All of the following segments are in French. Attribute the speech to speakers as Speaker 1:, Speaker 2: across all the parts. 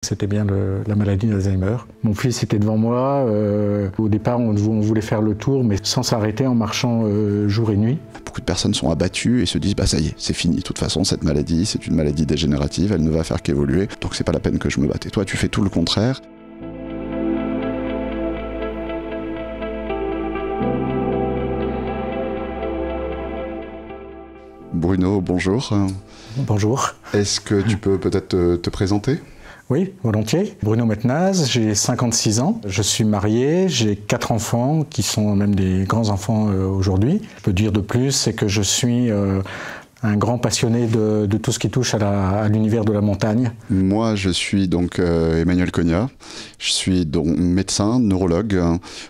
Speaker 1: C'était bien la maladie d'Alzheimer. Mon fils était devant moi. Au départ, on voulait faire le tour, mais sans s'arrêter, en marchant jour et nuit.
Speaker 2: Beaucoup de personnes sont abattues et se disent « bah ça y est, c'est fini. De toute façon, cette maladie, c'est une maladie dégénérative, elle ne va faire qu'évoluer, donc c'est pas la peine que je me batte. » Et toi, tu fais tout le contraire. Bruno, bonjour.
Speaker 1: Bonjour.
Speaker 2: Est-ce que tu peux peut-être te présenter ?
Speaker 1: Oui, volontiers. Bruno Metnaz, j'ai 56 ans. Je suis marié, j'ai 4 enfants qui sont même des grands-enfants aujourd'hui. Je peux dire de plus, c'est que je suis un grand passionné de tout ce qui touche à l'univers de la montagne.
Speaker 2: Moi, je suis donc Emmanuel Cognat. Je suis donc médecin, neurologue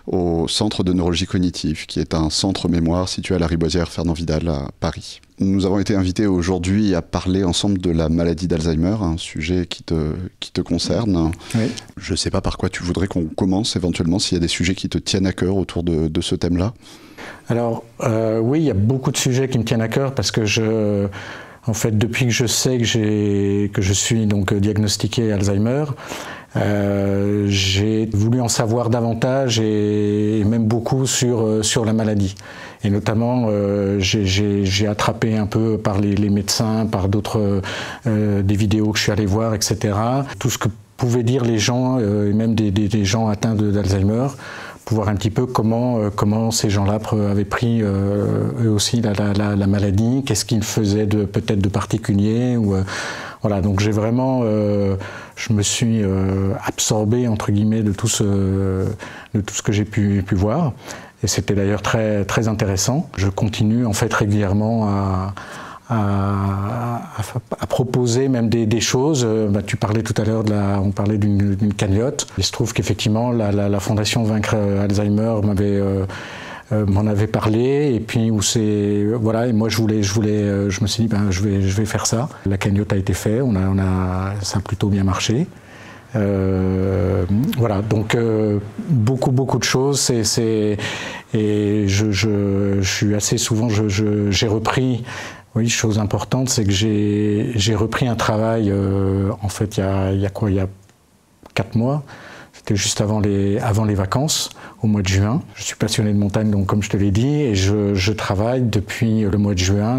Speaker 2: au Centre de neurologie cognitive, qui est un centre mémoire situé à la Riboisière Fernand Vidal à Paris. Nous avons été invités aujourd'hui à parler ensemble de la maladie d'Alzheimer, un sujet qui te concerne.
Speaker 1: Oui.
Speaker 2: Je ne sais pas par quoi tu voudrais qu'on commence éventuellement, s'il y a des sujets qui te tiennent à cœur autour de ce thème-là.
Speaker 1: Alors, oui, il y a beaucoup de sujets qui me tiennent à cœur parce que en fait, depuis que je sais que je suis donc diagnostiqué Alzheimer, j'ai voulu en savoir davantage et même beaucoup sur la maladie. Et notamment, j'ai attrapé un peu par les médecins, par d'autres des vidéos que je suis allé voir, etc. Tout ce que pouvaient dire les gens, et même des gens atteints d'Alzheimer, pour voir un petit peu comment ces gens-là avaient pris eux aussi la maladie, qu'est-ce qu'ils faisaient peut-être de particulier. Voilà, donc j'ai vraiment, je me suis absorbé entre guillemets de tout ce que j'ai pu voir. Et c'était d'ailleurs très, très intéressant. Je continue en fait régulièrement à proposer même des choses. Tu parlais tout à l'heure, on parlait d'une cagnotte. Il se trouve qu'effectivement la Fondation Vaincre Alzheimer m'en avait parlé, et puis voilà, et moi je me suis dit je vais faire ça. La cagnotte a été faite, ça a plutôt bien marché. Voilà, donc beaucoup de choses. Et je suis assez souvent, j'ai repris. Oui, chose importante, c'est que j'ai repris un travail. En fait, il y a 4 mois. C'était juste avant les vacances, au mois de juin. Je suis passionné de montagne, donc comme je te l'ai dit, et je travaille depuis le mois de juin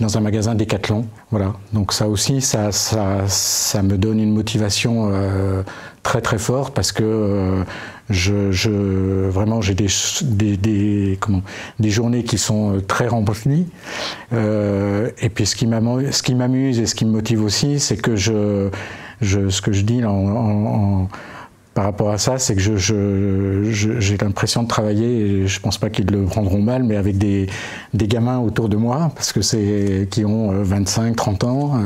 Speaker 1: dans un magasin Decathlon. Voilà. Donc ça aussi, ça me donne une motivation très très forte parce que vraiment j'ai des journées qui sont très remplies. Et puis ce qui m'amuse et ce qui me motive aussi, c'est que ce que je dis par rapport à ça, c'est que j'ai l'impression de travailler, et je pense pas qu'ils le prendront mal, mais avec des gamins autour de moi, parce que qui ont 25, 30 ans,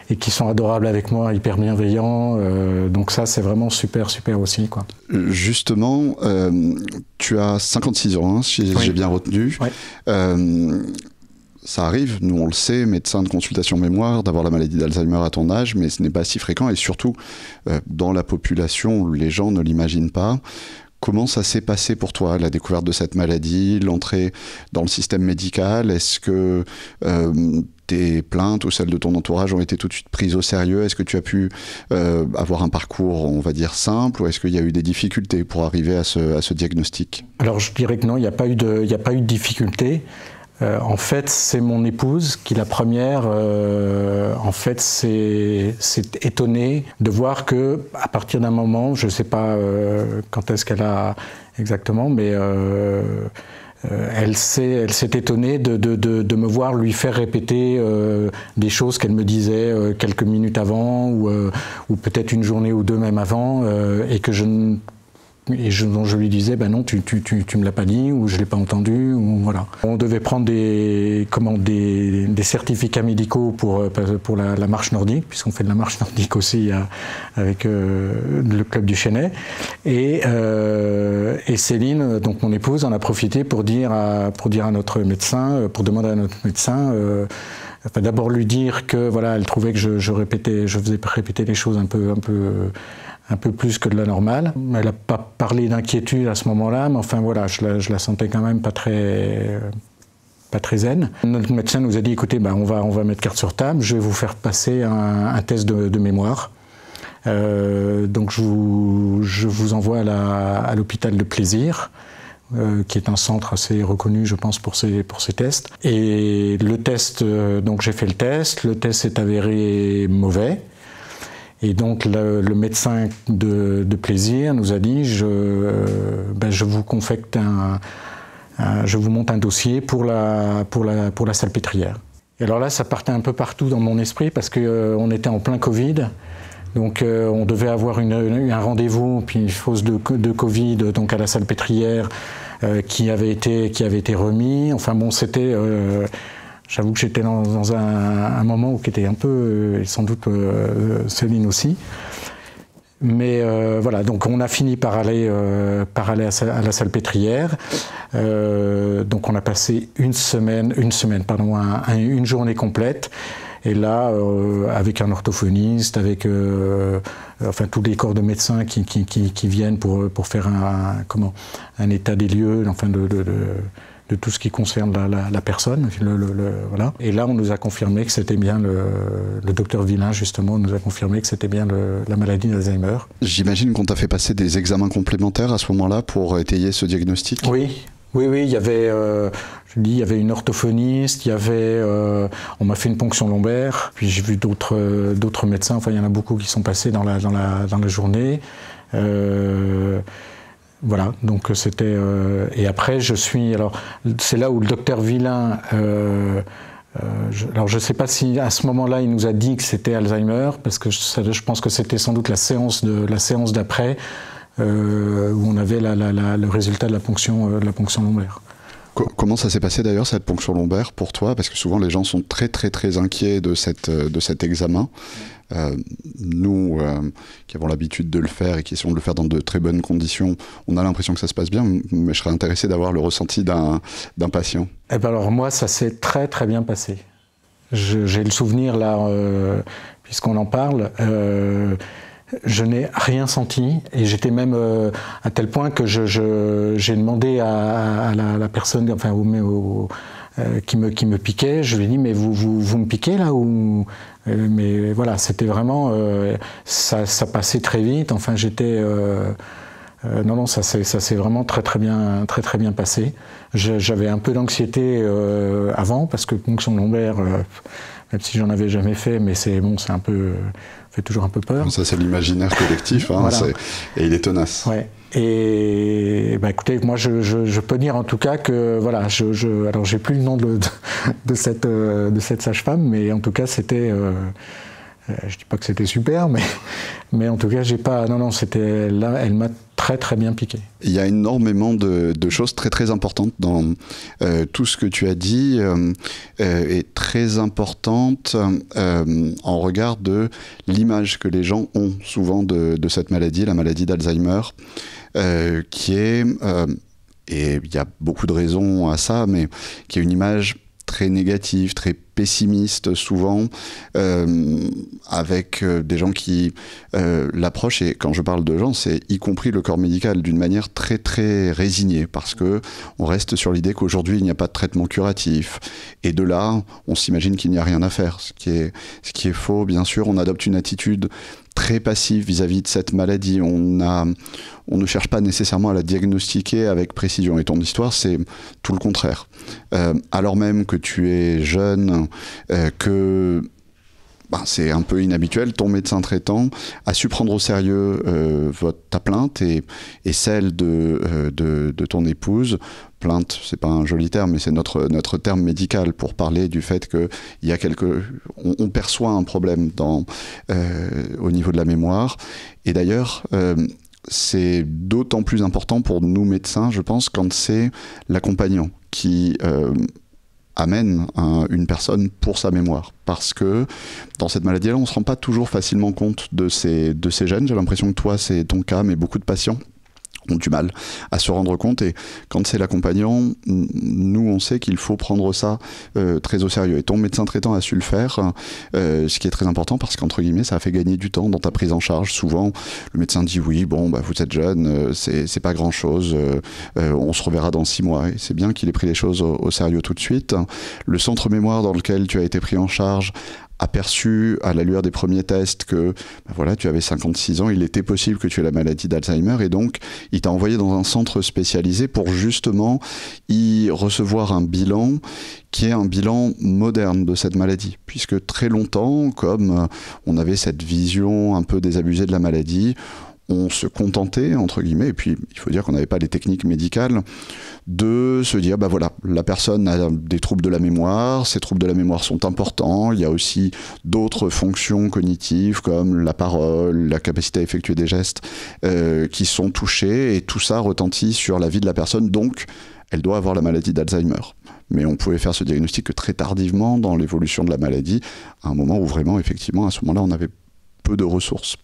Speaker 1: et qui sont adorables avec moi, hyper bienveillants. Donc ça, c'est vraiment super, super aussi, quoi.
Speaker 2: Justement, tu as 56 ans, hein, si j'ai bien retenu.
Speaker 1: Oui.
Speaker 2: Ça arrive, nous on le sait, médecin de consultation mémoire, d'avoir la maladie d'Alzheimer à ton âge, mais ce n'est pas si fréquent, et surtout dans la population, les gens ne l'imaginent pas. Comment ça s'est passé pour toi, la découverte de cette maladie, l'entrée dans le système médical? Est-ce que tes plaintes ou celles de ton entourage ont été tout de suite prises au sérieux? Est-ce que tu as pu avoir un parcours, on va dire, simple, ou est-ce qu'il y a eu des difficultés pour arriver à ce diagnostic? Alors
Speaker 1: je dirais que non, il n'y a pas eu de difficultés. En fait, c'est mon épouse qui, la première, en fait, s'est étonnée de voir que, à partir d'un moment, je ne sais pas quand est-ce qu'elle a exactement, mais elle s'est étonnée de me voir lui faire répéter des choses qu'elle me disait quelques minutes avant, ou peut-être une journée ou deux même avant, et que dont je lui disais, non, tu me l'as pas dit, ou je l'ai pas entendu, ou voilà. On devait prendre des certificats médicaux pour la marche nordique, puisqu'on fait de la marche nordique aussi avec le club du Chênay. Et Céline, donc mon épouse, en a profité pour dire à notre médecin, pour demander à notre médecin, d'abord lui dire que voilà, elle trouvait que je faisais répéter les choses un peu plus que de la normale. Elle n'a pas parlé d'inquiétude à ce moment-là, mais enfin voilà, je la sentais quand même pas très zen. Notre médecin nous a dit, écoutez, on va mettre carte sur table, je vais vous faire passer un test de mémoire. Donc je vous envoie à l'hôpital de Plaisir, qui est un centre assez reconnu, je pense, pour ces tests. Et le test, donc j'ai fait le test s'est avéré mauvais. Et donc le médecin de Plaisir nous a dit je vous confecte je vous monte un dossier pour la salpêtrière. Et alors là, ça partait un peu partout dans mon esprit parce qu'on était en plein Covid. Donc on devait avoir un rendez-vous, puis une fausse de Covid, donc à la salpêtrière, qui avait été remis. Enfin bon, c'était... j'avoue que j'étais dans un moment qui était un peu, et sans doute Céline aussi. Mais voilà, donc on a fini par aller à la salpêtrière. Donc on a passé une journée complète. Et là, avec un orthophoniste, avec enfin tous les corps de médecins qui viennent pour faire un état des lieux, enfin de tout ce qui concerne la personne. Voilà. Et là, on nous a confirmé que c'était bien le docteur Villain, justement, nous a confirmé que c'était bien la maladie d'Alzheimer.
Speaker 2: J'imagine qu'on t'a fait passer des examens complémentaires à ce moment-là pour étayer ce diagnostic.
Speaker 1: Oui, il y avait, il y avait une orthophoniste, on m'a fait une ponction lombaire, puis j'ai vu d'autres médecins, enfin il y en a beaucoup qui sont passés dans la journée. Voilà, donc c'était... et après, c'est là où le docteur Villain... alors je ne sais pas si à ce moment-là, il nous a dit que c'était Alzheimer, parce que je pense que c'était sans doute la séance d'après, où on avait le résultat de la ponction lombaire.
Speaker 2: Comment ça s'est passé d'ailleurs, cette ponction lombaire, pour toi? Parce que souvent les gens sont très très très inquiets de cet examen. Nous, qui avons l'habitude de le faire et qui essayons de le faire dans de très bonnes conditions, on a l'impression que ça se passe bien, mais je serais intéressé d'avoir le ressenti d'un patient.
Speaker 1: Eh ben alors moi, ça s'est très très bien passé. J'ai le souvenir là, puisqu'on en parle, je n'ai rien senti et j'étais même à tel point que j'ai demandé à la personne, enfin qui me piquait, je lui ai dit mais vous me piquez là ou mais voilà, c'était vraiment ça passait très vite. Enfin j'étais non, ça s'est vraiment très bien passé. J'avais un peu d'anxiété avant parce que ponction lombaire, même si j'en avais jamais fait, mais c'est un peu fait toujours un peu peur.
Speaker 2: Ça c'est l'imaginaire collectif, hein, voilà. Et il est tenace.
Speaker 1: Ouais. Et écoutez, moi je peux dire en tout cas que voilà, alors j'ai plus le nom de cette sage-femme, mais en tout cas c'était, je dis pas que c'était super, mais en tout cas c'était là, elle m'a très bien piqué.
Speaker 2: Il y a énormément de choses très très importantes dans tout ce que tu as dit, et très importante en regard de l'image que les gens ont souvent de cette maladie, la maladie d'Alzheimer, qui est, et il y a beaucoup de raisons à ça, mais qui est une image très négative, très pessimiste souvent, avec des gens qui l'approchent, et quand je parle de gens, c'est y compris le corps médical, d'une manière très très résignée, parce que on reste sur l'idée qu'aujourd'hui il n'y a pas de traitement curatif, et de là on s'imagine qu'il n'y a rien à faire, ce qui est faux. Bien sûr, on adopte une attitude très passive vis-à-vis de cette maladie. On ne cherche pas nécessairement à la diagnostiquer avec précision. Et ton histoire, c'est tout le contraire. Alors même que tu es jeune, que c'est un peu inhabituel, ton médecin traitant a su prendre au sérieux ta plainte et celle de ton épouse. Plainte, c'est pas un joli terme, mais c'est notre terme médical pour parler du fait qu'il y a on perçoit un problème au niveau de la mémoire. Et d'ailleurs, c'est d'autant plus important pour nous médecins, je pense, quand c'est l'accompagnant qui amène une personne pour sa mémoire. Parce que dans cette maladie-là, on ne se rend pas toujours facilement compte de ces gènes. J'ai l'impression que toi, c'est ton cas, mais beaucoup de patients ont du mal à se rendre compte, et quand c'est l'accompagnant, nous on sait qu'il faut prendre ça très au sérieux, et ton médecin traitant a su le faire, ce qui est très important, parce qu'entre guillemets ça a fait gagner du temps dans ta prise en charge. Souvent le médecin dit oui, vous êtes jeune, c'est pas grand chose, on se reverra dans 6 mois, et c'est bien qu'il ait pris les choses au sérieux tout de suite. Le centre mémoire dans lequel tu as été pris en charge aperçu à la lueur des premiers tests que voilà, tu avais 56 ans, il était possible que tu aies la maladie d'Alzheimer, et donc il t'a envoyé dans un centre spécialisé pour justement y recevoir un bilan qui est un bilan moderne de cette maladie, puisque très longtemps, comme on avait cette vision un peu désabusée de la maladie, on se contentait, entre guillemets, et puis il faut dire qu'on n'avait pas les techniques médicales, de se dire, bah voilà, la personne a des troubles de la mémoire, ces troubles de la mémoire sont importants, il y a aussi d'autres fonctions cognitives comme la parole, la capacité à effectuer des gestes qui sont touchées, et tout ça retentit sur la vie de la personne, donc elle doit avoir la maladie d'Alzheimer. Mais on pouvait faire ce diagnostic que très tardivement dans l'évolution de la maladie, à un moment où vraiment, effectivement, à ce moment-là, on avait peu de ressources.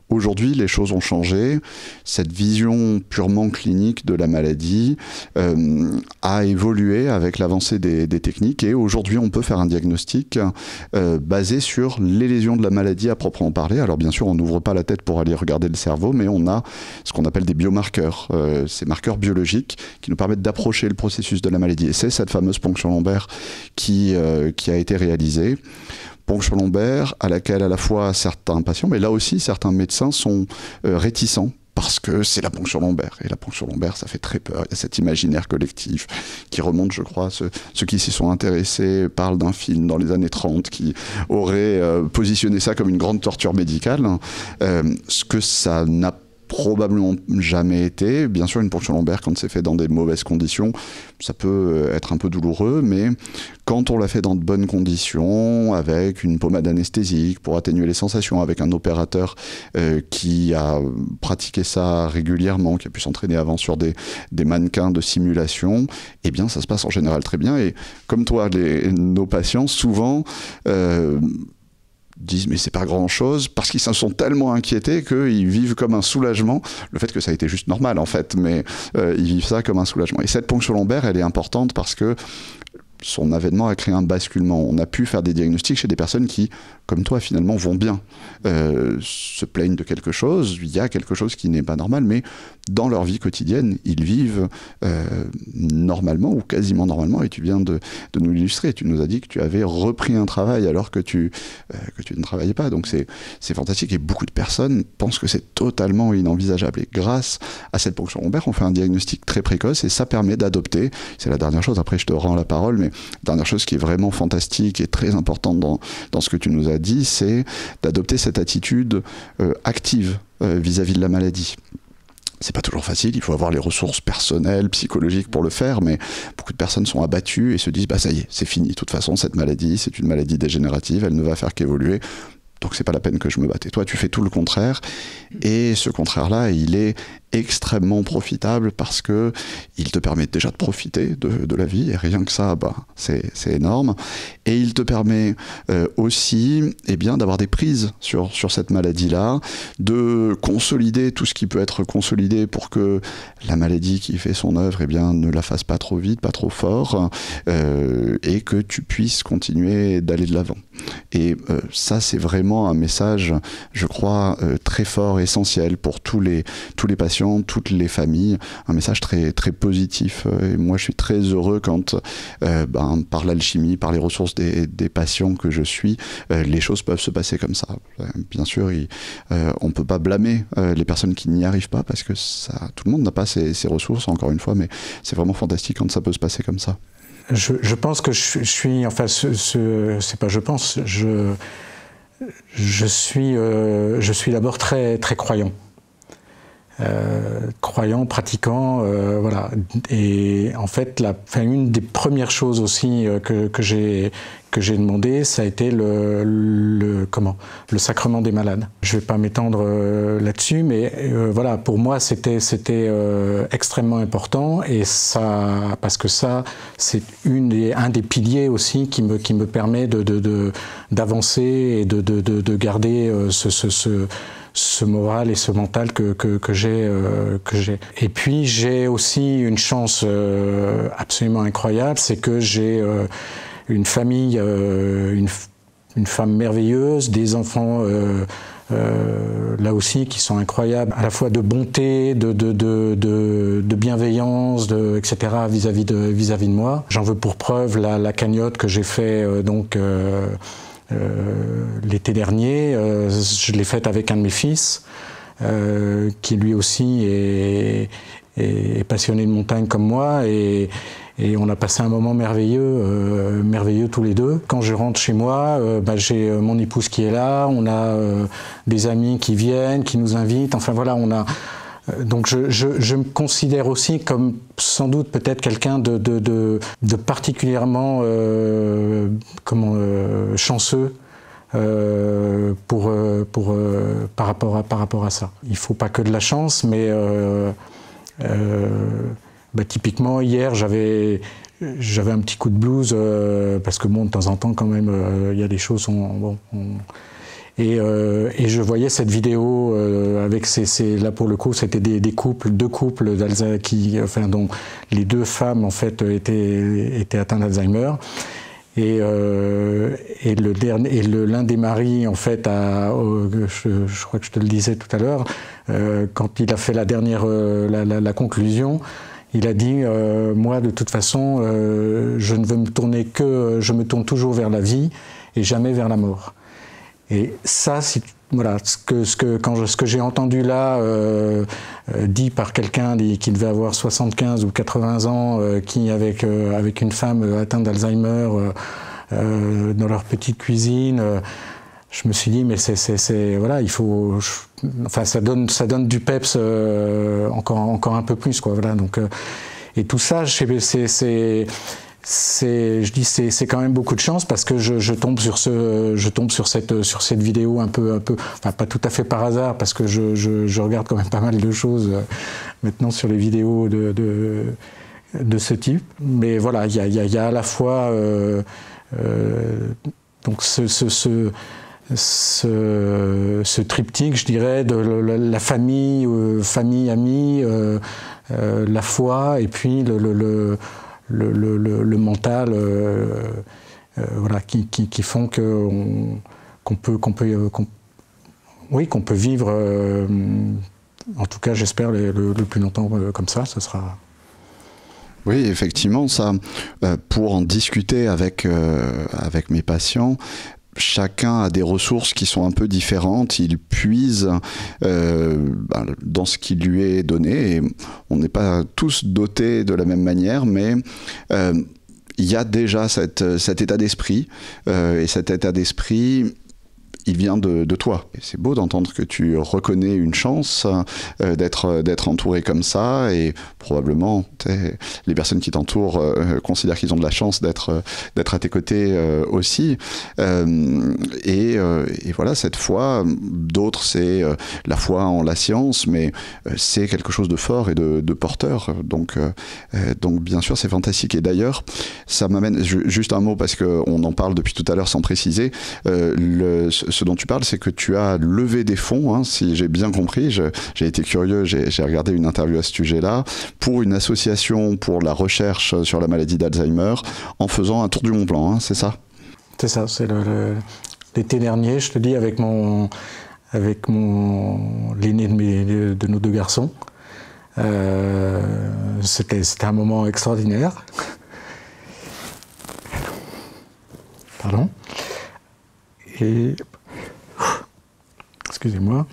Speaker 2: Aujourd'hui, les choses ont changé. Cette vision purement clinique de la maladie a évolué avec l'avancée des techniques, et aujourd'hui, on peut faire un diagnostic basé sur les lésions de la maladie à proprement parler. Alors bien sûr, on n'ouvre pas la tête pour aller regarder le cerveau, mais on a ce qu'on appelle des biomarqueurs, ces marqueurs biologiques qui nous permettent d'approcher le processus de la maladie. Et c'est cette fameuse ponction lombaire qui a été réalisée. Ponction lombaire à laquelle à la fois certains patients, mais là aussi certains médecins sont réticents parce que c'est la ponction lombaire. Et la ponction lombaire, ça fait très peur. Il y a cet imaginaire collectif qui remonte, je crois, ceux qui s'y sont intéressés parlent d'un film dans les années 30 qui aurait positionné ça comme une grande torture médicale. Ce que ça n'a probablement jamais été. Bien sûr, une ponction lombaire, quand c'est fait dans des mauvaises conditions, ça peut être un peu douloureux, mais quand on l'a fait dans de bonnes conditions, avec une pommade anesthésique pour atténuer les sensations, avec un opérateur qui a pratiqué ça régulièrement, qui a pu s'entraîner avant sur des mannequins de simulation, eh bien ça se passe en général très bien. Et comme toi, nos patients, souvent disent mais c'est pas grand chose, parce qu'ils s'en sont tellement inquiétés qu'ils vivent comme un soulagement le fait que ça a été juste normal en fait, mais ils vivent ça comme un soulagement. Et cette ponction lombaire, elle est importante parce que son avènement a créé un basculement. On a pu faire des diagnostics chez des personnes qui, comme toi, finalement, vont bien, se plaignent de quelque chose, il y a quelque chose qui n'est pas normal, mais dans leur vie quotidienne, ils vivent normalement ou quasiment normalement, et tu viens de nous l'illustrer. Tu nous as dit que tu avais repris un travail alors que tu ne travaillais pas, donc c'est fantastique, et beaucoup de personnes pensent que c'est totalement inenvisageable. Et grâce à cette ponction lombaire, on fait un diagnostic très précoce, et ça permet d'adopter, c'est la dernière chose, après je te rends la parole, mais dernière chose qui est vraiment fantastique et très importante dans ce que tu nous as dit, c'est d'adopter cette attitude active vis-à-vis de la maladie. C'est pas toujours facile, il faut avoir les ressources personnelles, psychologiques pour le faire, mais beaucoup de personnes sont abattues et se disent bah ça y est, c'est fini, de toute façon cette maladie, c'est une maladie dégénérative, elle ne va faire qu'évoluer, donc c'est pas la peine que je me batte. Et toi tu fais tout le contraire, et ce contraire-là, il est extrêmement profitable parce que il te permet déjà de profiter de la vie, et rien que ça, bah, c'est énorme. Et il te permet aussi d'avoir des prises sur cette maladie-là, de consolider tout ce qui peut être consolidé pour que la maladie qui fait son œuvre ne la fasse pas trop vite, pas trop fort, et que tu puisses continuer d'aller de l'avant. Et ça, c'est vraiment un message, je crois, très fort, essentiel pour tous les patients, toutes les familles, un message très, très positif. Et moi, je suis très heureux quand, par l'alchimie, par les ressources des patients que je suis, les choses peuvent se passer comme ça. Bien sûr, on ne peut pas blâmer les personnes qui n'y arrivent pas, parce que tout le monde n'a pas ces ressources, encore une fois, mais c'est vraiment fantastique quand ça peut se passer comme ça.
Speaker 1: Je pense que je suis, enfin, c'est pas je pense, je suis d'abord très, très croyant. Croyant, pratiquant, voilà. Et en fait, une des premières choses aussi que j'ai demandé, ça a été le sacrement des malades. Je ne vais pas m'étendre là-dessus, mais voilà, pour moi, c'était extrêmement important, et ça, parce que ça, c'est un des piliers aussi qui me permet d'avancer et de garder ce moral et ce mental que j'ai. Et puis j'ai aussi une chance absolument incroyable, c'est que j'ai une famille, une femme merveilleuse, des enfants là aussi qui sont incroyables, à la fois de bonté, de bienveillance, etc. vis-à-vis de moi. J'en veux pour preuve la cagnotte que j'ai fait l'été dernier. Je l'ai faite avec un de mes fils, qui lui aussi est passionné de montagne comme moi, et on a passé un moment merveilleux, merveilleux tous les deux. Quand je rentre chez moi, j'ai mon épouse qui est là, on a des amis qui viennent, qui nous invitent, enfin voilà, on a... Donc je me considère aussi comme sans doute peut-être quelqu'un de particulièrement chanceux par rapport à ça. Il ne faut pas que de la chance, mais typiquement hier j'avais un petit coup de blues parce que bon, de temps en temps quand même il y a des choses et je voyais cette vidéo avec là pour le coup c'était deux couples d'Alzheimer dont les deux femmes en fait étaient atteintes d'Alzheimer, et l'un des maris en fait je crois que je te le disais tout à l'heure, quand il a fait la dernière la conclusion, il a dit moi de toute façon je me tourne toujours vers la vie et jamais vers la mort. Et ça, voilà, ce que j'ai entendu là, dit par quelqu'un qui devait avoir 75 ou 80 ans, qui avec une femme atteinte d'Alzheimer dans leur petite cuisine, je me suis dit mais voilà, il faut, ça donne du peps encore un peu plus quoi, voilà. Donc et tout ça, c'est quand même beaucoup de chance parce que je tombe sur cette vidéo un peu, enfin pas tout à fait par hasard parce que je regarde quand même pas mal de choses maintenant sur les vidéos de ce type. Mais voilà, il y a à la fois donc ce triptyque, je dirais, de la famille, amis, la foi et puis le mental, voilà, qui font qu'on peut vivre, en tout cas j'espère le plus longtemps comme ça sera...
Speaker 2: Oui, effectivement, ça, pour en discuter avec mes patients, chacun a des ressources qui sont un peu différentes, il puise dans ce qui lui est donné, et on n'est pas tous dotés de la même manière, mais il y a déjà cet état d'esprit, et cet état d'esprit, il vient de toi. Et c'est beau d'entendre que tu reconnais une chance d'être entouré comme ça, et probablement les personnes qui t'entourent considèrent qu'ils ont de la chance d'être à tes côtés aussi. Et voilà, cette foi, d'autres c'est la foi en la science, mais c'est quelque chose de fort et de porteur. Donc bien sûr, c'est fantastique. Et d'ailleurs, ça m'amène juste un mot parce qu'on en parle depuis tout à l'heure sans préciser. Ce dont tu parles, c'est que tu as levé des fonds, hein, si j'ai bien compris. J'ai été curieux, j'ai regardé une interview à ce sujet-là, pour une association pour la recherche sur la maladie d'Alzheimer, en faisant un tour du Mont Blanc, hein, c'est ça? C'est ça,
Speaker 1: c'est l'été dernier, je te dis, avec l'aîné de nos deux garçons. C'était un moment extraordinaire. Pardon. Et... excusez-moi.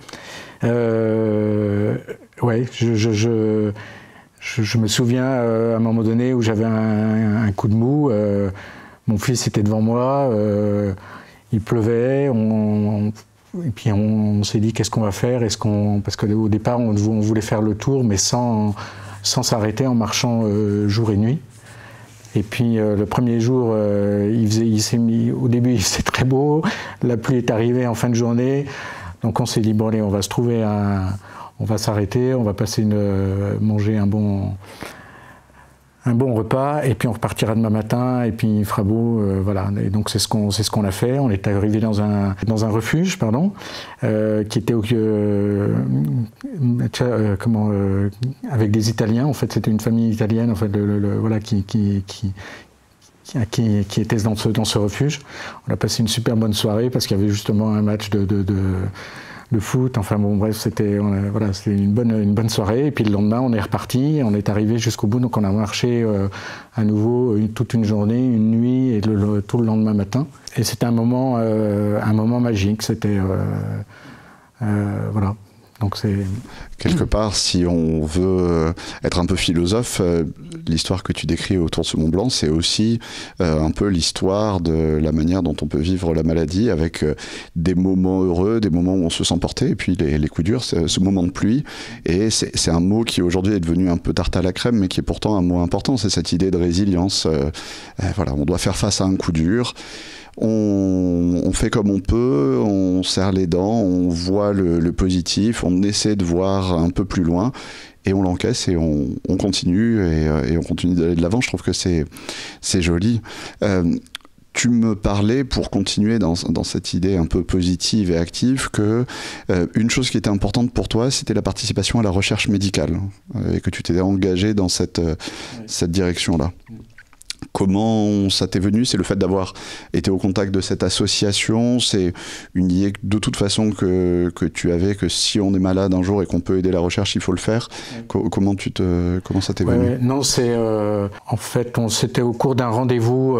Speaker 1: Ouais, je me souviens à un moment donné où j'avais un coup de mou. Mon fils était devant moi. Il pleuvait. Et puis on s'est dit qu'est-ce qu'on va faire? Parce qu'au départ on voulait faire le tour, mais sans s'arrêter, en marchant jour et nuit. Et puis le premier jour, au début il faisait très beau, la pluie est arrivée en fin de journée, donc on s'est dit bon allez, on va se trouver on va s'arrêter, on va manger un bon repas, et puis on repartira demain matin, et puis il fera beau, voilà. Et donc c'est ce qu'on a fait. On est arrivé dans un refuge, qui était avec des Italiens. En fait, c'était une famille italienne, en fait, voilà, qui était dans ce refuge. On a passé une super bonne soirée parce qu'il y avait justement un match de de foot. Enfin bon, bref, c'était voilà, une bonne soirée. Et puis le lendemain, on est reparti. On est arrivé jusqu'au bout. Donc on a marché à nouveau toute une journée, une nuit et tout le lendemain matin. Et c'était un moment magique. C'était voilà. Donc c'est
Speaker 2: quelque part, si on veut être un peu philosophe, l'histoire que tu décris autour de ce Mont Blanc, c'est aussi un peu l'histoire de la manière dont on peut vivre la maladie, avec des moments heureux, des moments où on se sent porté, et puis les coups durs, ce moment de pluie. Et c'est un mot qui aujourd'hui est devenu un peu tarte à la crème, mais qui est pourtant un mot important. C'est cette idée de résilience. Voilà, on doit faire face à un coup dur. On fait comme on peut, on serre les dents, on voit le positif, on essaie de voir un peu plus loin et on l'encaisse et on continue et on continue d'aller de l'avant. Je trouve que c'est joli. Tu me parlais, pour continuer dans cette idée un peu positive et active, que une chose qui était importante pour toi, c'était la participation à la recherche médicale et que tu t'étais engagé dans cette direction-là. Comment ça t'est venu? C'est le fait d'avoir été au contact de cette association? C'est une idée de toute façon que tu avais, que si on est malade un jour et qu'on peut aider la recherche, il faut le faire? Comment ça t'est venu?
Speaker 1: Non, c'est en fait, c'était au cours d'un rendez-vous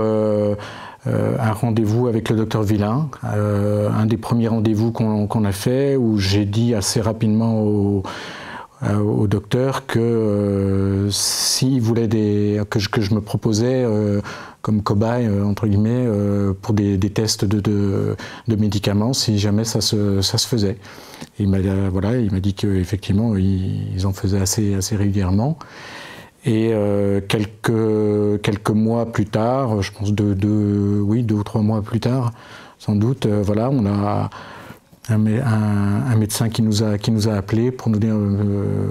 Speaker 1: avec le docteur Villain, un des premiers rendez-vous qu'on a fait, où j'ai dit assez rapidement au docteur que s'il voulait que je me proposais comme cobaye entre guillemets pour des tests de médicaments, si jamais ça se faisait. Et il m'a dit qu'effectivement ils en faisaient assez régulièrement. Et quelques mois plus tard, je pense 2 ou 3 mois plus tard, sans doute, voilà, on a un médecin qui nous a appelés pour nous dire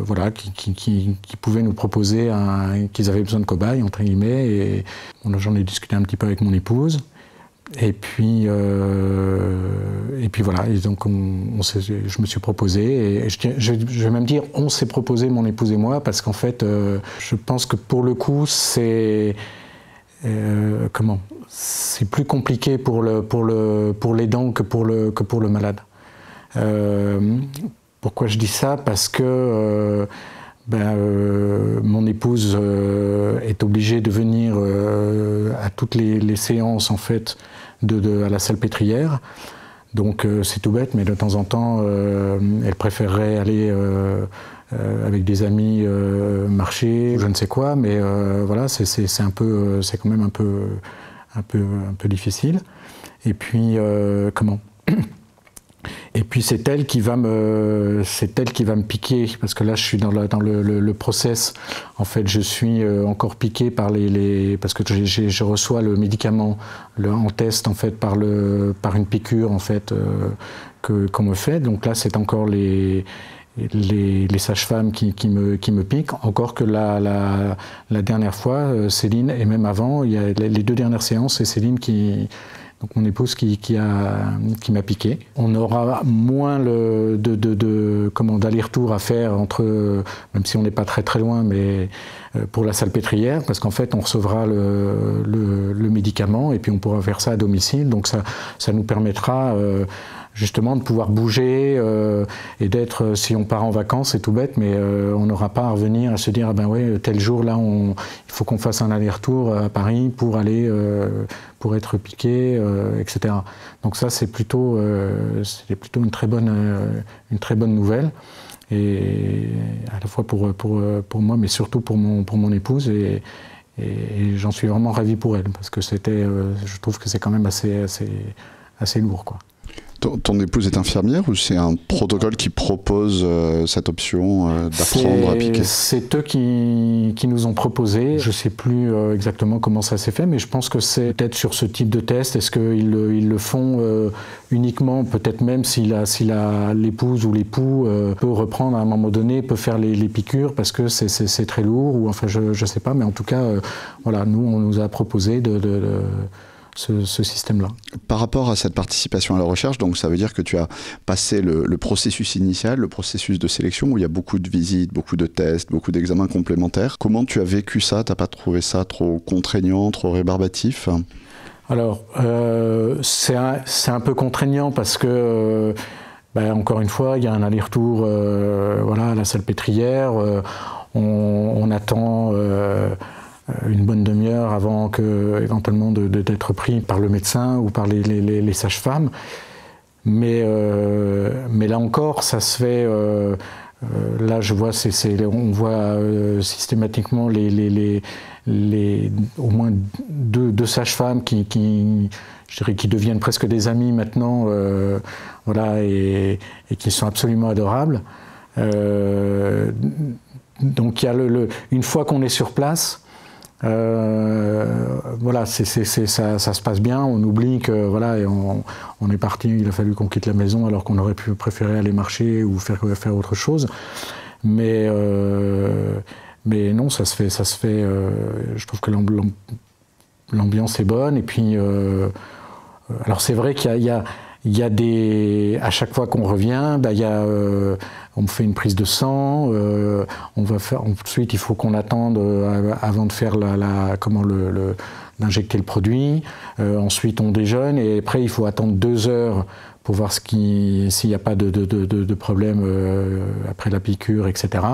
Speaker 1: voilà, qui pouvait nous proposer qu'ils avaient besoin de cobayes entre guillemets, et j'en ai discuté un petit peu avec mon épouse, et puis voilà, et donc je me suis proposé, et je vais même dire on s'est proposé, mon épouse et moi, parce qu'en fait je pense que pour le coup c'est plus compliqué pour l'aidant que pour le malade. Pourquoi je dis ça? Parce que mon épouse est obligée de venir à toutes les séances en fait à la salpêtrière. Donc c'est tout bête, mais de temps en temps elle préférerait aller avec des amis marcher, je ne sais quoi, mais voilà, c'est quand même un peu difficile. Et puis Et puis c'est elle qui va me piquer, parce que là je suis dans le process. En fait, je suis encore piqué par parce que je reçois le médicament en test en fait par une piqûre en fait qu'on me fait. Donc là c'est encore les sages-femmes qui me piquent. Encore que la dernière fois, Céline, et même avant, il y a les 2 dernières séances, c'est Céline donc mon épouse qui m'a piqué. On aura moins d'aller-retour à faire même si on n'est pas très très loin, mais pour la salpêtrière, parce qu'en fait on recevra le médicament et puis on pourra faire ça à domicile. Donc ça nous permettra justement de pouvoir bouger et d'être, si on part en vacances, c'est tout bête, mais on n'aura pas à revenir à se dire ah ben ouais, tel jour là il faut qu'on fasse un aller-retour à Paris pour aller pour être piqué, etc. Donc ça c'est plutôt une très bonne nouvelle, et à la fois pour moi, mais surtout pour mon épouse, et j'en suis vraiment ravi pour elle, parce que je trouve que c'est quand même assez lourd, quoi.
Speaker 2: Ton épouse est infirmière, ou c'est un protocole qui propose cette option d'apprendre à piquer? C'est
Speaker 1: eux qui nous ont proposé. Je ne sais plus exactement comment ça s'est fait, mais je pense que c'est peut-être sur ce type de test. Est-ce qu'ils le font uniquement, peut-être même si l'épouse ou l'époux peut reprendre à un moment donné, peut faire les piqûres parce que c'est très lourd, ou enfin je ne sais pas, mais en tout cas, voilà, nous on nous a proposé ce système-là.
Speaker 2: Par rapport à cette participation à la recherche, donc ça veut dire que tu as passé le processus initial, le processus de sélection, où il y a beaucoup de visites, beaucoup de tests, beaucoup d'examens complémentaires. Comment tu as vécu ça? T'as pas trouvé ça trop contraignant, trop rébarbatif?
Speaker 1: Alors, c'est un peu contraignant, parce que encore une fois, il y a un aller-retour voilà, à la salpêtrière. On attend une bonne demi-heure avant éventuellement d'être pris par le médecin ou par les sages-femmes. Mais là encore, ça se fait. Là, je vois, on voit systématiquement au moins deux sages-femmes je dirais, qui deviennent presque des amis maintenant, voilà, et qui sont absolument adorables. Donc, il y a une fois qu'on est sur place, voilà, ça se passe bien. On oublie que voilà, on est parti. Il a fallu qu'on quitte la maison alors qu'on aurait pu préférer aller marcher ou faire autre chose. Mais non, ça se fait. Je trouve que l'ambiance est bonne. Et puis, alors c'est vrai qu'il y a à chaque fois qu'on revient, on fait une prise de sang. Ensuite, il faut qu'on attende avant de faire d'injecter le produit. Ensuite, on déjeune et après, il faut attendre 2 heures pour voir s'il n'y a pas de problème après la piqûre, etc.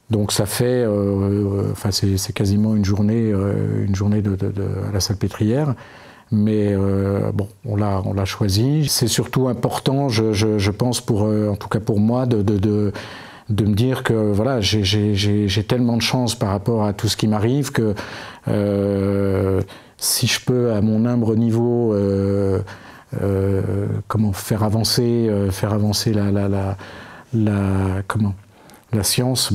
Speaker 1: Donc ça fait, c'est quasiment une journée à la salpêtrière. Mais bon, on l'a choisi. C'est surtout important, je pense, en tout cas pour moi, de me dire que voilà, j'ai tellement de chance par rapport à tout ce qui m'arrive que si je peux, à mon humble niveau, faire avancer la science,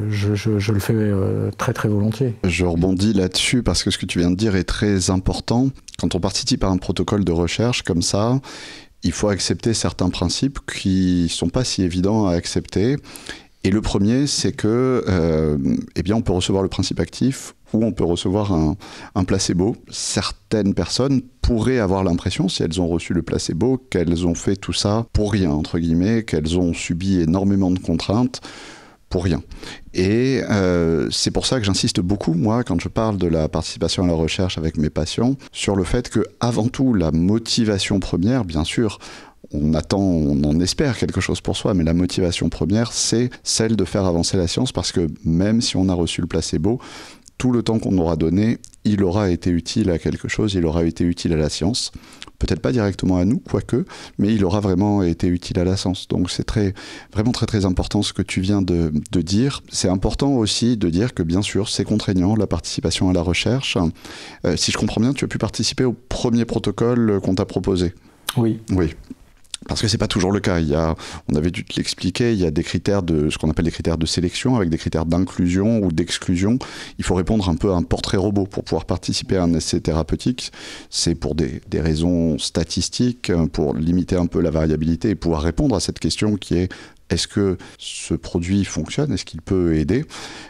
Speaker 1: je le fais très très volontiers.
Speaker 2: Je rebondis là-dessus parce que ce que tu viens de dire est très important. Quand on participe à un protocole de recherche comme ça, il faut accepter certains principes qui ne sont pas si évidents à accepter. Et le premier, c'est que, on peut recevoir le principe actif ou on peut recevoir un placebo. Certaines personnes pourraient avoir l'impression, si elles ont reçu le placebo, qu'elles ont fait tout ça pour rien, entre guillemets, qu'elles ont subi énormément de contraintes pour rien. Et c'est pour ça que j'insiste beaucoup, moi, quand je parle de la participation à la recherche avec mes patients, sur le fait que, avant tout, la motivation première, bien sûr, on en espère quelque chose pour soi, mais la motivation première, c'est celle de faire avancer la science, parce que même si on a reçu le placebo, tout le temps qu'on aura donné, il aura été utile à quelque chose, il aura été utile à la science. Peut-être pas directement à nous, quoique, mais il aura vraiment été utile à la science. Donc c'est vraiment très très important ce que tu viens de dire. C'est important aussi de dire que bien sûr, c'est contraignant, la participation à la recherche. Si je comprends bien, tu as pu participer au premier protocole qu'on t'a proposé.
Speaker 1: Oui.
Speaker 2: Oui. Parce que c'est pas toujours le cas. On avait dû te l'expliquer, il y a des critères ce qu'on appelle des critères de sélection, avec des critères d'inclusion ou d'exclusion. Il faut répondre un peu à un portrait robot pour pouvoir participer à un essai thérapeutique. C'est pour des raisons statistiques, pour limiter un peu la variabilité et pouvoir répondre à cette question qui est: est-ce que ce produit fonctionne? Est-ce qu'il peut aider?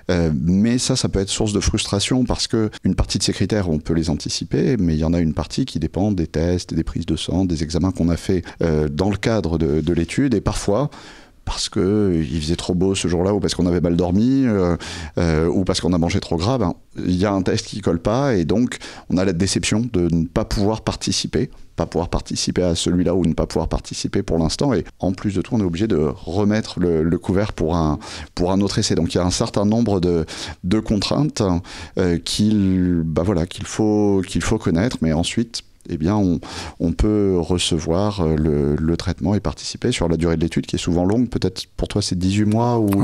Speaker 2: Mais ça peut être source de frustration parce qu'une partie de ces critères, on peut les anticiper, mais il y en a une partie qui dépend des tests, des prises de sang, des examens qu'on a fait dans le cadre de l'étude. Et parfois, parce qu'il faisait trop beau ce jour-là, ou parce qu'on avait mal dormi, ou parce qu'on a mangé trop gras, il y a un test qui ne colle pas, et donc on a la déception de ne pas pouvoir participer à celui-là, ou ne pas pouvoir participer pour l'instant, et en plus de tout, on est obligé de remettre le couvert pour un autre essai. Donc il y a un certain nombre de contraintes qu'il faut connaître, mais ensuite, on peut recevoir le traitement et participer sur la durée de l'étude qui est souvent longue. Peut-être pour toi c'est 18 mois ou 2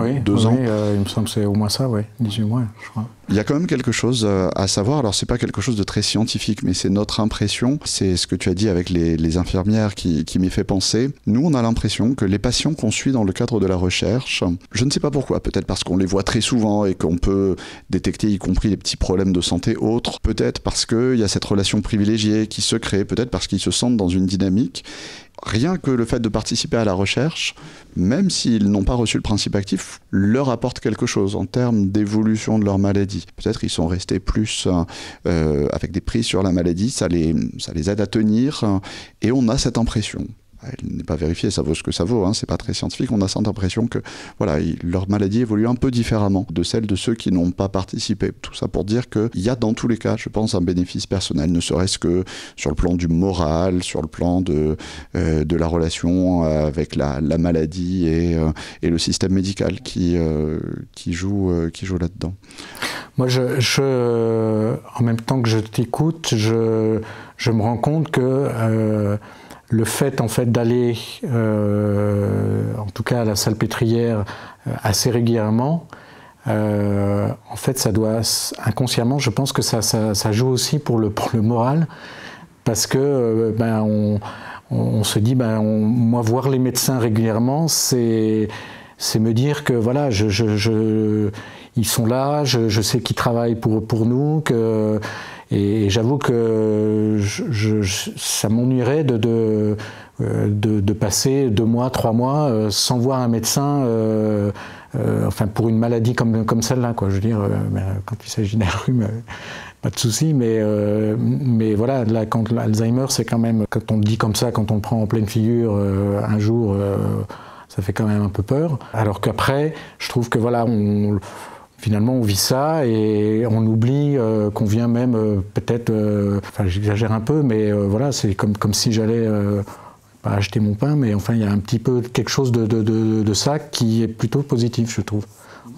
Speaker 2: ans.
Speaker 1: Oui, il me semble que c'est au moins ça, 18 mois, je crois.
Speaker 2: Il y a quand même quelque chose à savoir. Alors c'est pas quelque chose de très scientifique, mais c'est notre impression. C'est ce que tu as dit avec les infirmières qui m'y fait penser. Nous, on a l'impression que les patients qu'on suit dans le cadre de la recherche, je ne sais pas pourquoi, peut-être parce qu'on les voit très souvent et qu'on peut détecter y compris les petits problèmes de santé autres, peut-être parce qu'il y a cette relation privilégiée qui se crée, peut-être parce qu'ils se sentent dans une dynamique. Rien que le fait de participer à la recherche, même s'ils n'ont pas reçu le principe actif, leur apporte quelque chose en termes d'évolution de leur maladie. Peut-être qu'ils sont restés plus avec des prises sur la maladie, ça les aide à tenir, et on a cette impression. elle n'est pas vérifiée, ça vaut ce que ça vaut, hein, c'est pas très scientifique, on a cette impression que voilà, leur maladie évolue un peu différemment de celle de ceux qui n'ont pas participé. Tout ça pour dire qu'il y a dans tous les cas, je pense, un bénéfice personnel, ne serait-ce que sur le plan du moral, sur le plan de la relation avec la maladie et le système médical qui joue là-dedans.
Speaker 1: Moi, en même temps que je t'écoute, je me rends compte que le fait, en fait, d'aller, en tout cas à la salpêtrière, assez régulièrement, en fait, ça doit, inconsciemment, je pense que ça joue aussi pour le moral, parce que on se dit, moi, voir les médecins régulièrement, c'est me dire que voilà, ils sont là, je sais qu'ils travaillent pour nous, et j'avoue que ça m'ennuierait de passer 2 mois, 3 mois sans voir un médecin, enfin pour une maladie comme celle-là, quoi. Je veux dire, quand il s'agit d'un rhume, pas de souci, mais voilà, là, quand l'Alzheimer, c'est quand même, quand on le dit comme ça, quand on le prend en pleine figure un jour, ça fait quand même un peu peur. Alors qu'après, je trouve que voilà, finalement, on vit ça et on oublie qu'on vient même peut-être, enfin j'exagère un peu, mais voilà, c'est comme si j'allais pas acheter mon pain, mais enfin il y a un petit peu quelque chose de ça qui est plutôt positif, je trouve,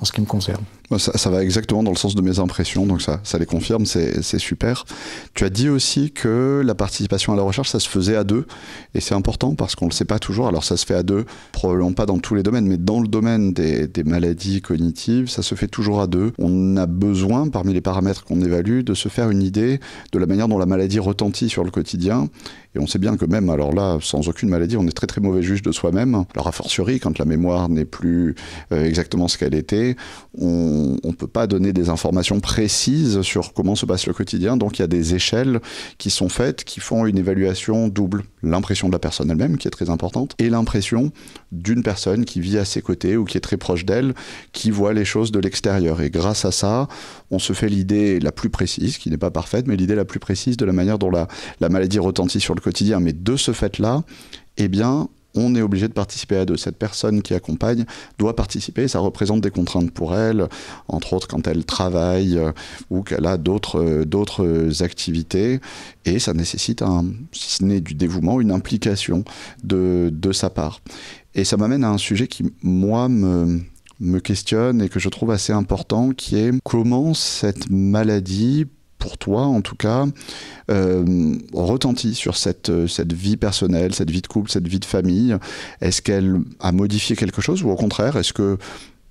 Speaker 1: en ce qui me concerne.
Speaker 2: Ça va exactement dans le sens de mes impressions, donc ça les confirme, c'est super. Tu as dit aussi que la participation à la recherche, ça se faisait à 2, et c'est important parce qu'on ne le sait pas toujours. Alors ça se fait à 2, probablement pas dans tous les domaines, mais dans le domaine des maladies cognitives, ça se fait toujours à 2. On a besoin, parmi les paramètres qu'on évalue, de se faire une idée de la manière dont la maladie retentit sur le quotidien. Et on sait bien que même, alors là, sans aucune maladie, on est très très mauvais juge de soi-même. Alors a fortiori, quand la mémoire n'est plus exactement ce qu'elle était, on ne peut pas donner des informations précises sur comment se passe le quotidien. Donc il y a des échelles qui sont faites, qui font une évaluation double. L'impression de la personne elle-même, qui est très importante, et l'impression d'une personne qui vit à ses côtés ou qui est très proche d'elle, qui voit les choses de l'extérieur. Et grâce à ça, on se fait l'idée la plus précise, qui n'est pas parfaite, mais l'idée la plus précise de la manière dont la maladie retentit sur le quotidien. Mais de ce fait-là, eh bien, on est obligé de participer à 2. Cette personne qui accompagne doit participer, ça représente des contraintes pour elle, entre autres quand elle travaille ou qu'elle a d'autres activités, et ça nécessite, si ce n'est du dévouement, une implication de sa part. Et ça m'amène à un sujet qui, moi, me questionne et que je trouve assez important, qui est comment cette maladie, pour toi en tout cas, retentit sur cette vie personnelle, cette vie de couple, cette vie de famille. Est-ce qu'elle a modifié quelque chose ou au contraire, est-ce que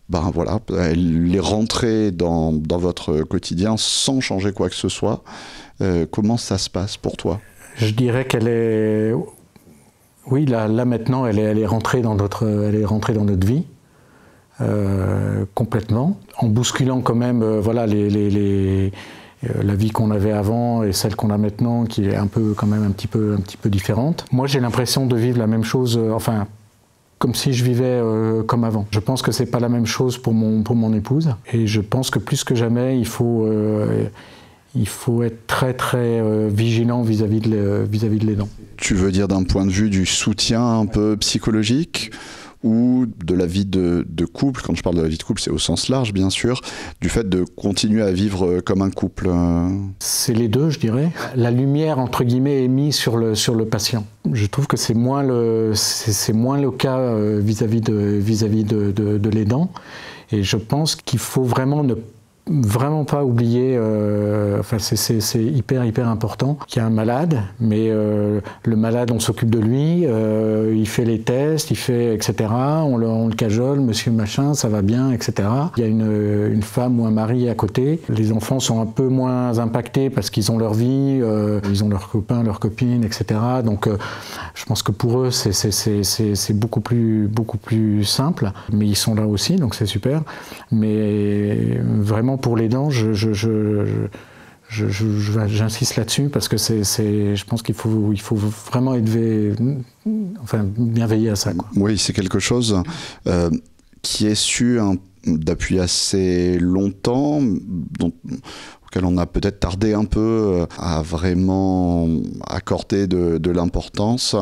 Speaker 2: voilà, elle est rentrée dans votre quotidien sans changer quoi que ce soit? Comment ça se passe pour toi?
Speaker 1: Je dirais qu'elle est... Oui, là maintenant, elle est rentrée dans notre vie. Complètement, en bousculant quand même voilà, la vie qu'on avait avant et celle qu'on a maintenant, qui est quand même un petit peu différente. Moi, j'ai l'impression de vivre la même chose, enfin, comme si je vivais comme avant. Je pense que c'est pas la même chose pour mon épouse, et je pense que plus que jamais, il faut être très très vigilant vis-à-vis de l'aidant.
Speaker 2: Tu veux dire d'un point de vue du soutien un peu psychologique, ou de la vie de couple? Quand je parle de la vie de couple, c'est au sens large, bien sûr, du fait de continuer à vivre comme un couple.
Speaker 1: C'est les deux, je dirais. La lumière, entre guillemets, est mise sur le patient. Je trouve que c'est moins le cas vis-à-vis de l'aidant. Et je pense qu'il faut vraiment ne pas oublier, enfin c'est hyper important, qu'il y a un malade, mais le malade, on s'occupe de lui, il fait les tests, etc. On le cajole, monsieur machin, ça va bien, etc. Il y a une femme ou un mari à côté. Les enfants sont un peu moins impactés parce qu'ils ont leur vie, ils ont leurs copains, leurs copines, etc. Donc je pense que pour eux c'est beaucoup plus simple, mais ils sont là aussi, donc c'est super. Mais vraiment pour l'aidant, j'insiste là-dessus parce que je pense qu'il faut vraiment bien veiller à ça, quoi.
Speaker 2: Oui, c'est quelque chose qui est su depuis assez longtemps, auquel on a peut-être tardé un peu à vraiment accorder de l'importance.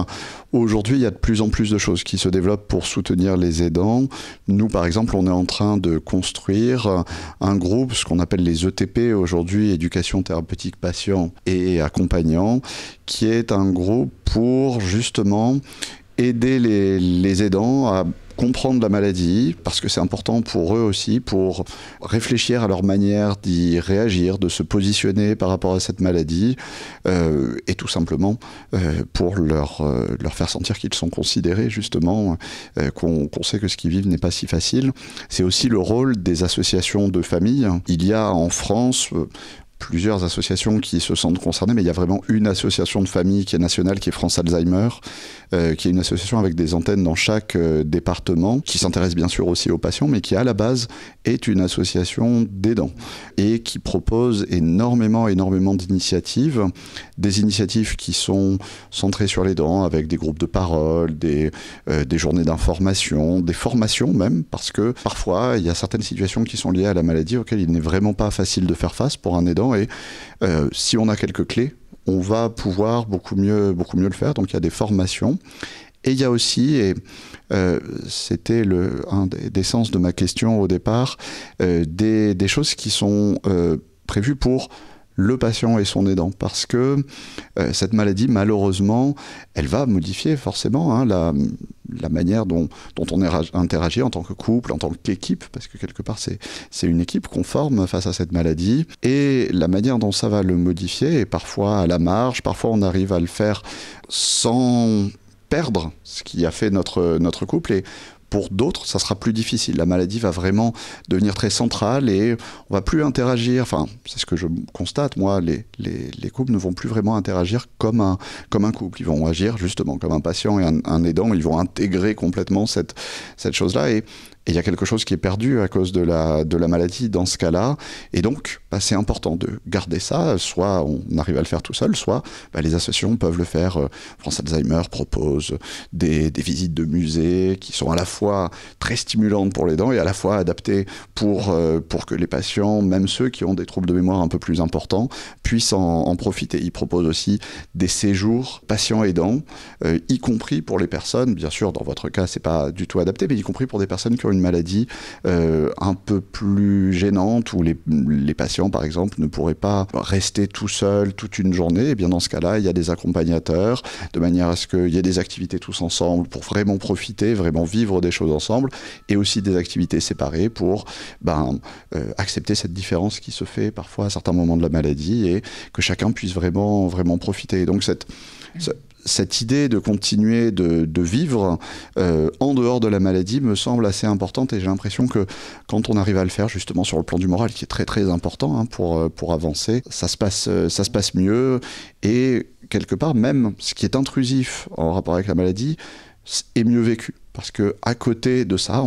Speaker 2: Aujourd'hui, il y a de plus en plus de choses qui se développent pour soutenir les aidants. Nous, par exemple, on est en train de construire un groupe, ce qu'on appelle les ETP aujourd'hui, éducation thérapeutique patient et accompagnant, qui est un groupe pour justement aider les aidants à comprendre la maladie, parce que c'est important pour eux aussi, pour réfléchir à leur manière d'y réagir, de se positionner par rapport à cette maladie, et tout simplement pour leur faire sentir qu'ils sont considérés, justement, qu'on sait que ce qu'ils vivent n'est pas si facile. C'est aussi le rôle des associations de famille. Il y a en France plusieurs associations qui se sentent concernées, mais il y a vraiment une association de famille qui est nationale, qui est France Alzheimer, qui est une association avec des antennes dans chaque département, qui s'intéresse bien sûr aussi aux patients, mais qui à la base est une association d'aidants et qui propose énormément d'initiatives, des initiatives qui sont centrées sur les dents, avec des groupes de parole, des journées d'information, des formations même, parce que parfois il y a certaines situations qui sont liées à la maladie auxquelles il n'est vraiment pas facile de faire face pour un aidant, et si on a quelques clés, on va pouvoir beaucoup mieux le faire. Donc il y a des formations. Et il y a aussi, et c'était un des sens de ma question au départ, des choses qui sont prévues pour le patient et son aidant, parce que cette maladie, malheureusement, elle va modifier forcément la manière dont on interagit en tant que couple, en tant qu'équipe, parce que quelque part c'est une équipe qu'on forme face à cette maladie, et la manière dont ça va le modifier est parfois à la marge, parfois on arrive à le faire sans perdre ce qui a fait notre couple, et pour d'autres, ça sera plus difficile. La maladie va vraiment devenir très centrale et on va plus interagir. Enfin, c'est ce que je constate, moi, les couples ne vont plus vraiment interagir comme un couple. Ils vont agir justement comme un patient et un aidant. Ils vont intégrer complètement cette chose-là. Et il y a quelque chose qui est perdu à cause de la maladie dans ce cas-là. Et donc, c'est important de garder ça. Soit on arrive à le faire tout seul, soit les associations peuvent le faire. France Alzheimer propose des visites de musées qui sont à la fois très stimulantes pour les dents et à la fois adaptées pour que les patients, même ceux qui ont des troubles de mémoire un peu plus importants, puissent en profiter. Ils proposent aussi des séjours patients aidants, y compris pour les personnes, bien sûr, dans votre cas, c'est pas du tout adapté, mais y compris pour des personnes qui ont une maladie un peu plus gênante, où les patients, par exemple, ne pourraient pas rester tout seuls toute une journée. Et bien dans ce cas-là, il y a des accompagnateurs, de manière à ce qu'il y ait des activités tous ensemble pour vraiment profiter, vraiment vivre des choses ensemble, et aussi des activités séparées pour accepter cette différence qui se fait parfois à certains moments de la maladie, et que chacun puisse vraiment profiter. Et donc cette idée de continuer de vivre en dehors de la maladie me semble assez importante, et j'ai l'impression que quand on arrive à le faire justement sur le plan du moral, qui est très très important pour avancer, ça se passe mieux, et quelque part même ce qui est intrusif en rapport avec la maladie est mieux vécu. Parce que à côté de ça,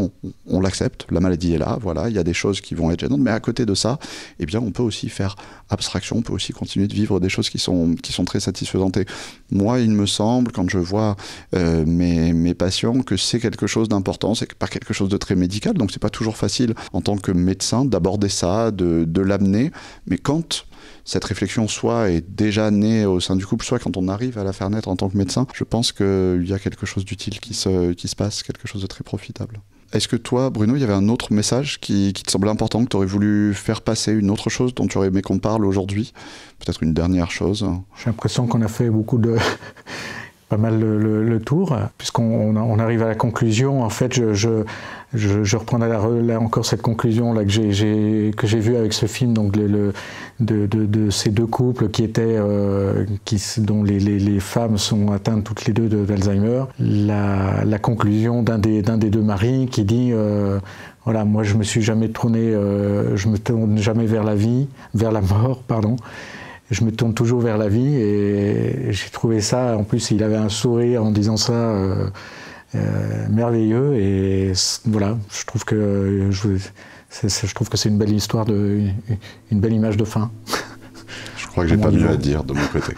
Speaker 2: on l'accepte, la maladie est là, voilà, il y a des choses qui vont être gênantes, mais à côté de ça, eh bien, on peut aussi faire abstraction, on peut aussi continuer de vivre des choses qui sont très satisfaisantes. Et moi, il me semble, quand je vois mes patients, que c'est quelque chose d'important, c'est pas quelque chose de très médical, donc c'est pas toujours facile en tant que médecin d'aborder ça, de l'amener, mais quand cette réflexion soit est déjà née au sein du couple, soit quand on arrive à la faire naître en tant que médecin, je pense qu'il y a quelque chose d'utile qui se passe, quelque chose de très profitable. Est-ce que toi, Bruno, il y avait un autre message qui te semblait important, que tu aurais voulu faire passer, une autre chose dont tu aurais aimé qu'on parle aujourd'hui? Peut-être une dernière chose?
Speaker 1: J'ai l'impression qu'on a fait pas mal le tour, puisqu'on arrive à la conclusion. En fait, je reprends là encore cette conclusion là que j'ai vue avec ce film, donc de ces deux couples dont les femmes sont atteintes toutes les deux d'Alzheimer. La conclusion d'un des deux maris qui dit voilà, moi je me suis jamais tourné, je me tourne jamais vers la mort, pardon. Je me tourne toujours vers la vie, et j'ai trouvé ça, en plus il avait un sourire en disant ça merveilleux, et voilà, je trouve que c'est une belle histoire, une belle image de fin.
Speaker 2: Je crois que j'ai pas mieux à dire de mon côté.